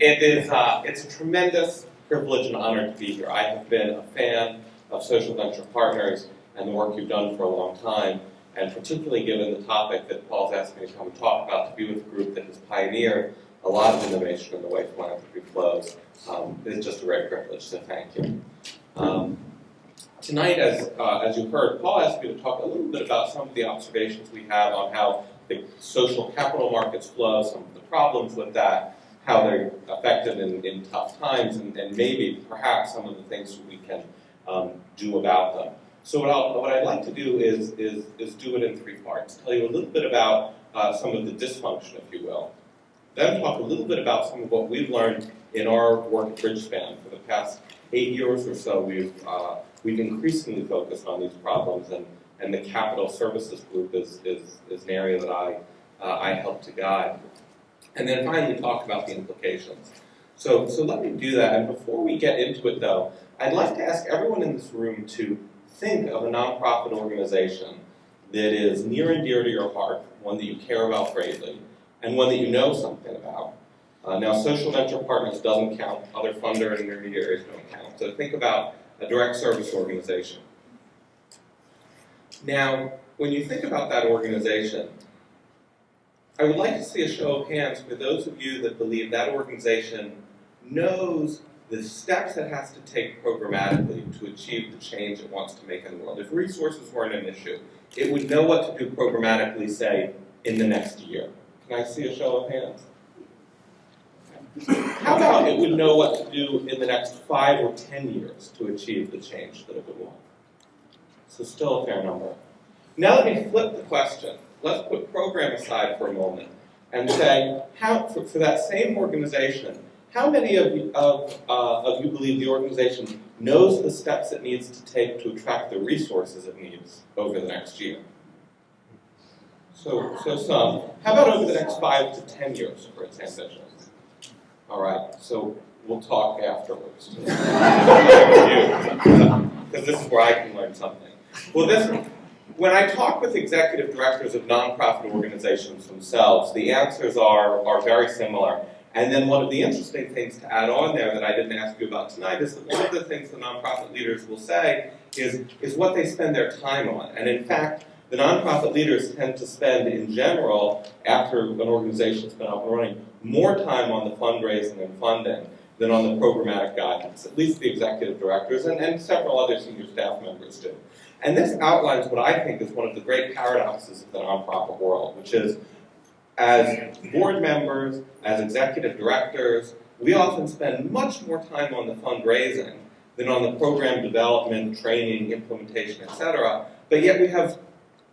It's a tremendous privilege and honor to be here. I have been a fan of Social Venture Partners and the work you've done for a long time, and particularly given the topic that Paul's asked me to come and talk about, to be with a group that has pioneered a lot of innovation in the way philanthropy flows. It's just a great privilege, so thank you. Tonight, as you heard, Paul asked me to talk a little bit about some of the observations we have on how the social capital markets flow, some of the problems with that, how they're effective in tough times, and maybe, perhaps, some of the things that we can do about them. So what I'd like to do is do it in three parts. Tell you a little bit about some of the dysfunction, if you will. Then talk a little bit about some of what we've learned in our work at Bridgespan. For the past 8 years or so, we've increasingly focused on these problems, and the Capital Services Group is an area that I help to guide. And then finally talk about the implications. So let me do that. And before we get into it, though, I'd like to ask everyone in this room to think of a nonprofit organization that is near and dear to your heart, one that you care about greatly, and one that you know something about. Now, Social Venture Partners doesn't count. Other funder and intermediaries don't count. So think about a direct service organization. Now, when you think about that organization, I would like to see a show of hands for those of you that believe that organization knows the steps it has to take programmatically to achieve the change it wants to make in the world. If resources weren't an issue, it would know what to do programmatically, say, in the next year. Can I see a show of hands? How about it would know what to do in the next 5 or 10 years to achieve the change that it would want? So still a fair number. Now let me flip the question. Let's put program aside for a moment and say, for that same organization, how many of you believe the organization knows the steps it needs to take to attract the resources it needs over the next year? So some. How about over the next 5 to 10 years for its ambitions? All right, so we'll talk afterwards. Because this is where I can learn something. Well, when I talk with executive directors of nonprofit organizations themselves, the answers are very similar. And then one of the interesting things to add on there that I didn't ask you about tonight is that one of the things the nonprofit leaders will say is what they spend their time on. And in fact, the nonprofit leaders tend to spend, in general, after an organization's been up and running, more time on the fundraising and funding than on the programmatic guidance, at least the executive directors and several other senior staff members do. And this outlines what I think is one of the great paradoxes of the nonprofit world, which is, as board members, as executive directors, we often spend much more time on the fundraising than on the program development, training, implementation, etc., but yet we have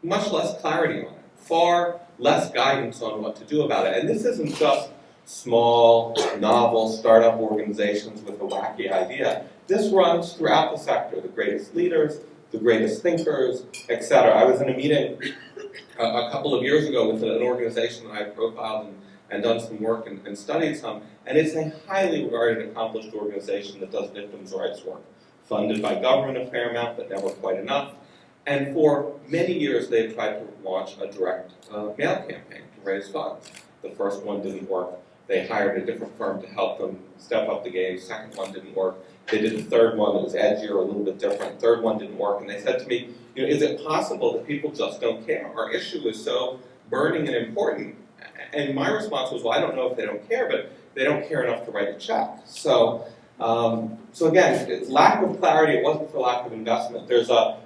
much less clarity on it, far less guidance on what to do about it. And this isn't just small, novel, startup organizations with a wacky idea. This runs throughout the sector, the greatest leaders, the greatest thinkers, etc. I was in a meeting a couple of years ago with an organization that I profiled and done some work and studied some, and it's a highly regarded, accomplished organization that does victims' rights work, funded by government a fair amount, but never quite enough. And for many years, they've tried to launch a direct mail campaign to raise funds. The first one didn't work. They hired a different firm to help them step up the game. Second one didn't work. They did the third one that was edgier, a little bit different. Third one didn't work. And they said to me, is it possible that people just don't care? Our issue is so burning and important. And my response was, well, I don't know if they don't care, but they don't care enough to write a check. So again, it's lack of clarity. It wasn't for lack of investment. There's a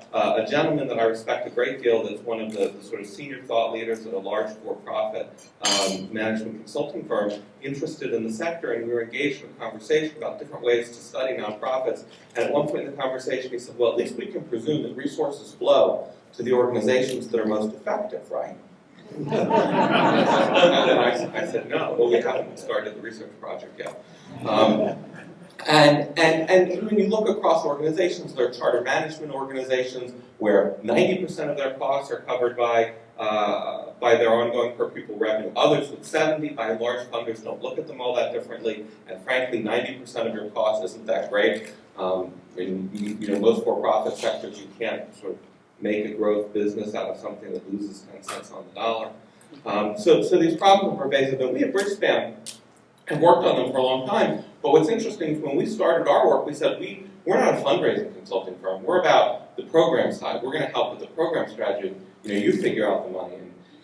gentleman that I respect a great deal that's one of the sort of senior thought leaders at a large for-profit management consulting firm interested in the sector, and we were engaged in a conversation about different ways to study nonprofits. And at one point in the conversation, he said, well, at least we can presume that resources flow to the organizations that are most effective, right? And then I said, no, well, we haven't started the research project yet. And when you look across organizations, there are charter management organizations where 90% of their costs are covered by their ongoing per pupil revenue. Others with 70%, by and large, funders don't look at them all that differently. And frankly, 90% of your cost isn't that great. In most for-profit sectors, you can't sort of make a growth business out of something that loses 10 cents on the dollar. So these problems are pervasive. And we at Bridgespan have worked on them for a long time. But what's interesting is when we started our work, we said we're not a fundraising consulting firm. We're about the program side. We're going to help with the program strategy. You figure out the money.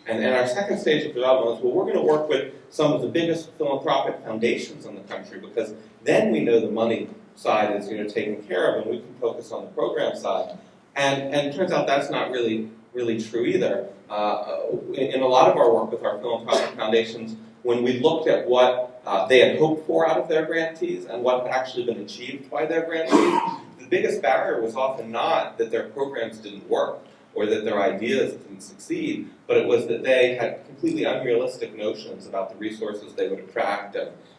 And our second stage of development was, well, we're going to work with some of the biggest philanthropic foundations in the country, because then we know the money side is taken care of, and we can focus on the program side. And it turns out that's not really true either. In a lot of our work with our philanthropic foundations, when we looked at what they had hoped for out of their grantees and what had actually been achieved by their grantees, the biggest barrier was often not that their programs didn't work or that their ideas didn't succeed, but it was that they had completely unrealistic notions about the resources they would attract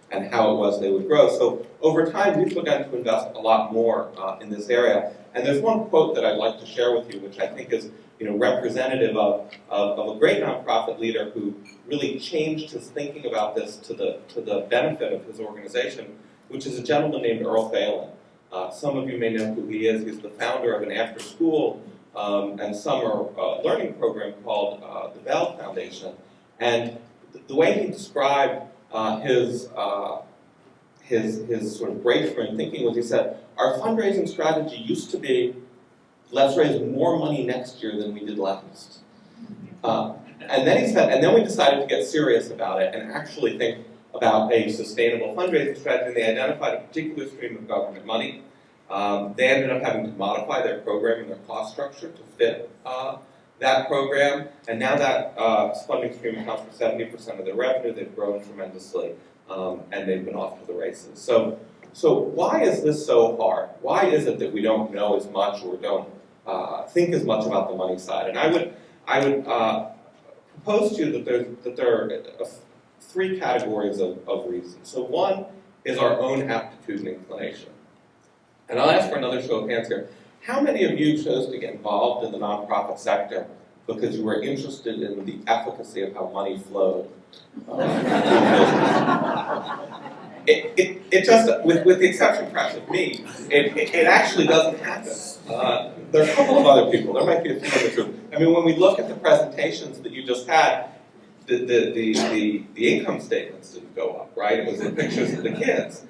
and how it was they would grow. So over time, we've begun to invest a lot more in this area. And there's one quote that I'd like to share with you, which I think is representative of a great nonprofit leader who really changed his thinking about this to the benefit of his organization, which is a gentleman named Earl Phelan. Some of you may know who he is. He's the founder of an after-school and summer learning program called the Bell Foundation. And the way he described his sort of breakthrough in thinking was, he said, our fundraising strategy used to be, let's raise more money next year than we did last. And then he said, and then we decided to get serious about it and actually think about a sustainable fundraising strategy. They identified a particular stream of government money. They ended up having to modify their program and their cost structure to fit that program. And now that funding stream accounts for 70% of their revenue. They've grown tremendously, and they've been off to the races. So why is this so hard? Why is it that we don't know as much or don't think as much about the money side? And I would propose to you that there are three categories of reasons. So one is our own aptitude and inclination. And I'll ask for another show of hands here. How many of you chose to get involved in the nonprofit sector because you were interested in the efficacy of how money flowed? It just, with the exception perhaps of me, it actually doesn't happen. There are a couple of other people. There might be a few others too. I mean, when we look at the presentations that you just had, the income statements didn't go up, right? It was the pictures of the kids.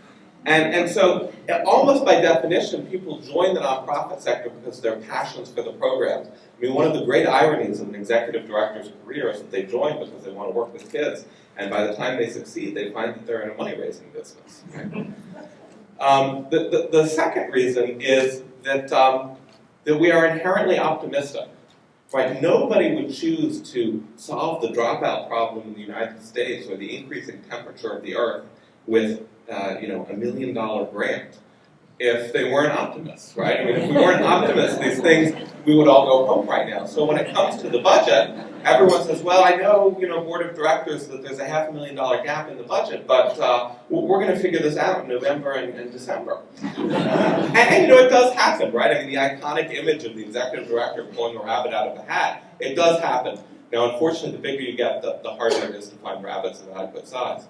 And so, almost by definition, people join the nonprofit sector because of their passions for the programs. I mean, one of the great ironies of an executive director's career is that they join because they want to work with kids, and by the time they succeed, they find that they're in a money-raising business. Right? The second reason is that we are inherently optimistic. Right? Nobody would choose to solve the dropout problem in the United States or the increasing temperature of the Earth with $1 million grant if they weren't optimists, right? I mean, if we weren't optimists, these things, we would all go home right now. So when it comes to the budget, everyone says, well, I know, board of directors, that there's a $500,000 gap in the budget, but we're going to figure this out in November and December. And it does happen, right? I mean, the iconic image of the executive director pulling a rabbit out of a hat, it does happen. Now, unfortunately, the bigger you get, the harder it is to find rabbits of adequate size.